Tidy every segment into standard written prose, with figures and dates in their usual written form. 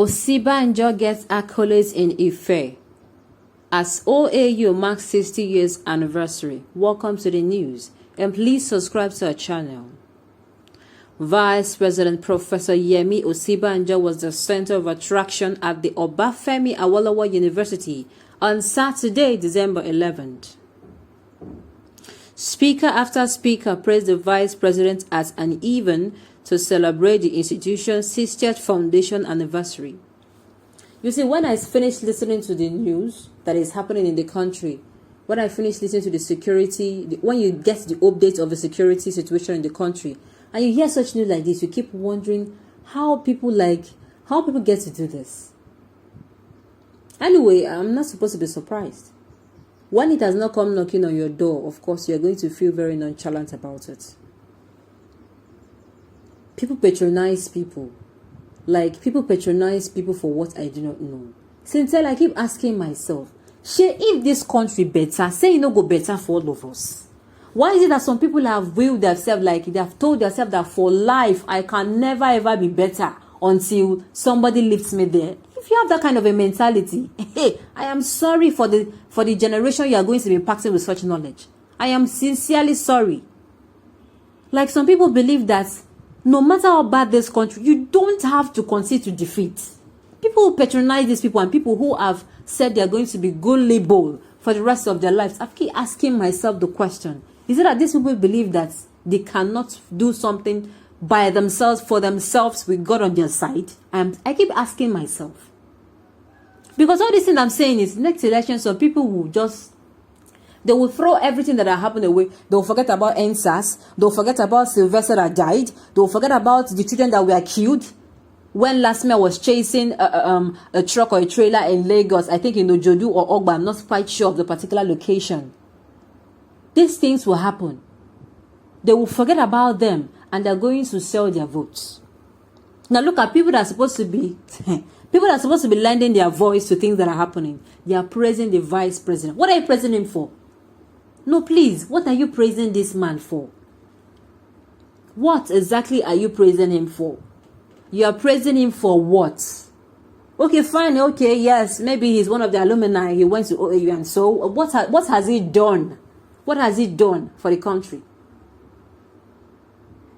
Osinbajo gets accolades in Ife as OAU marks 60 years anniversary. Welcome to the news, and please subscribe to our channel. Vice President Professor Yemi Osinbajo was the center of attraction at the Obafemi Awolowo University on Saturday, December 11th. Speaker after speaker praised the Vice President as an event to celebrate the institution's 60th foundation anniversary. You see, when I finished listening to the news that is happening in the country, when I finished listening to the security, when you get the updates of the security situation in the country, and you hear such news like this, you keep wondering how people get to do this. Anyway, I'm not supposed to be surprised. When it has not come knocking on your door, of course, you're going to feel very nonchalant about it. People patronize people. Like, people patronize people for what I do not know. Since I keep asking myself, if this country better, say go better for all of us. Why is it that some people have willed themselves, like they have told themselves that for life, I can never ever be better until somebody lifts me there? If you have that kind of a mentality, hey, I am sorry for the generation you are going to be impacting with such knowledge. I am sincerely sorry. Like, some people believe that no matter how bad this country, you don't have to concede to defeat. People who patronize these people and people who have said they are going to be gullible for the rest of their lives, I keep asking myself the question, is it that these people believe that they cannot do something by themselves, for themselves, with God on their side? I keep asking myself. Because all this thing I'm saying is, next election, some people will they will throw everything that happened away. They'll forget about NSAS. They'll forget about Sylvester that died. They'll forget about the children that were killed when last man was chasing a truck or a trailer in Lagos, I think in Ojodu or Ogba. I'm not quite sure of the particular location. These things will happen. They will forget about them, and they're going to sell their votes. Now look at people that are supposed to be lending their voice to things that are happening. They are praising the vice president. What are you praising him for? No, please, what are you praising this man for? What exactly are you praising him for? You are praising him for what? Okay, fine, okay, yes, maybe he's one of the alumni, he went to OAU, and so what has he done? What has he done for the country?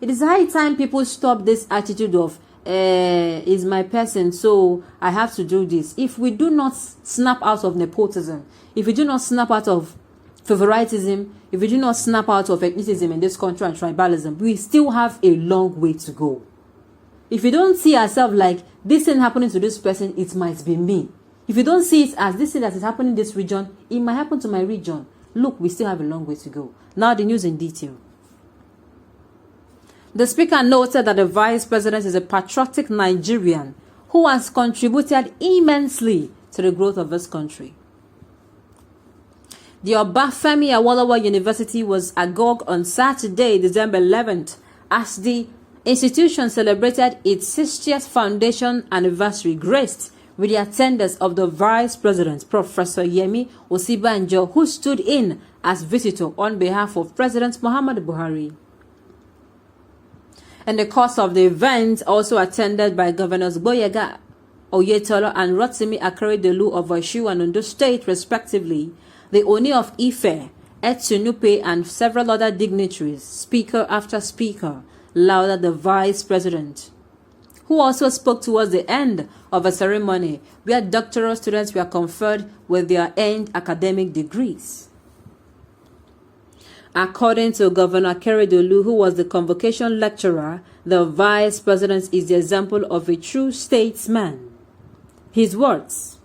It is high time people stop this attitude of, is my person, so I have to do this. If we do not snap out of nepotism, if we do not snap out of favoritism, if we do not snap out of ethnicism in this country and tribalism, we still have a long way to go. If you don't see ourselves like, this thing happening to this person, it might be me. If you don't see it as this thing that is happening in this region, it might happen to my region. Look, we still have a long way to go. Now the news in detail. The speaker noted that the vice president is a patriotic Nigerian who has contributed immensely to the growth of this country. The Obafemi Awolowo University was agog on Saturday, December 11th, as the institution celebrated its 60th foundation anniversary, graced with the attendance of the Vice President, Professor Yemi Osinbajo, who stood in as visitor on behalf of President Muhammadu Buhari. In the course of the event, also attended by Governors Gboyega Oyetola and Rotimi Akeredolu of Osun and Ondo State, respectively, the Oni of Ife, Etunupe, and several other dignitaries, speaker after speaker, lauded the Vice President, who also spoke towards the end of a ceremony where doctoral students were conferred with their earned academic degrees. According to Governor Akeredolu, who was the convocation lecturer, the Vice President is the example of a true statesman. His words: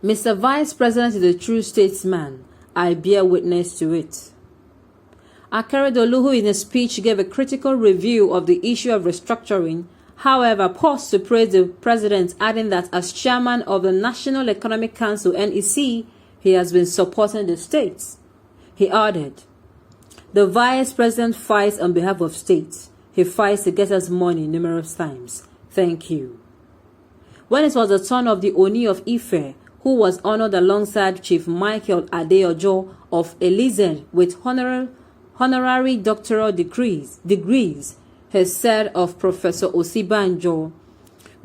Mr. Vice President is a true statesman. I bear witness to it. Akeredolu, who in a speech gave a critical review of the issue of restructuring, however, paused to praise the president, adding that as chairman of the National Economic Council (NEC), he has been supporting the states. He added, the vice president fights on behalf of states. He fights to get us money numerous times. Thank you. When it was the turn of the Oni of Ife, who was honored alongside Chief Michael Adeojo of Elize with honorary doctoral degrees, he said of Professor Osinbajo,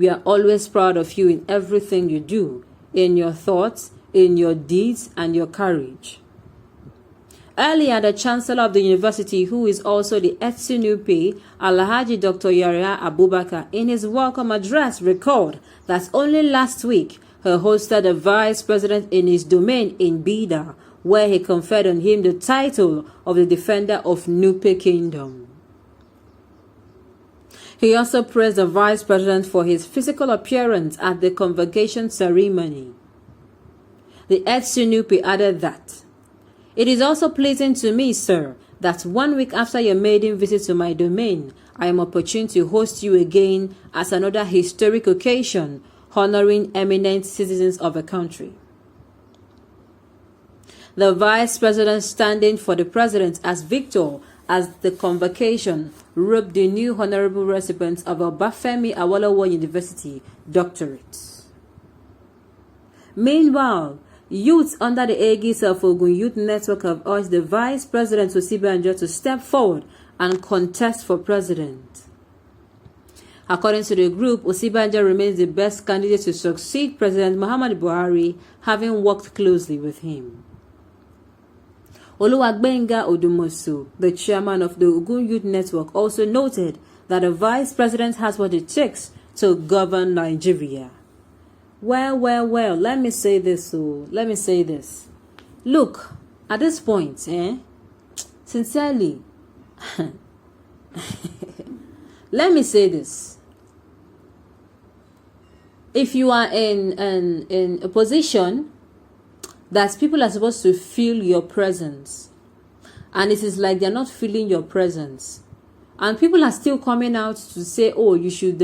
We are always proud of you in everything you do, in your thoughts, in your deeds, and your courage. Earlier, the Chancellor of the University, who is also the Etsinupe, Alhaji Dr. Yahya Abubakar, in his welcome address recalled that only last week he hosted a Vice President in his domain in Bida, where he conferred on him the title of the Defender of Nupe Kingdom. He also praised the Vice President for his physical appearance at the convocation ceremony. The Etsinupe added that, "It is also pleasing to me, sir, that 1 week after your maiden visit to my domain, I am opportune to host you again as another historic occasion honoring eminent citizens of a country." The Vice President standing for the President as Victor as the convocation roped the new honorable recipients of Obafemi Awolowo University doctorate. Meanwhile, youths under the aegis of Ogun Youth Network have urged the Vice President Osinbajo to step forward and contest for president. According to the group, Osinbajo remains the best candidate to succeed President Muhammadu Buhari, having worked closely with him. Oluwagbenga Odumosu, the chairman of the Ogun Youth Network, also noted that the Vice President has what it takes to govern Nigeria. Well, let me say this. Look, at this point, sincerely, let me say this. If you are in a position that people are supposed to feel your presence, and it is like they're not feeling your presence, and people are still coming out to say, oh, you should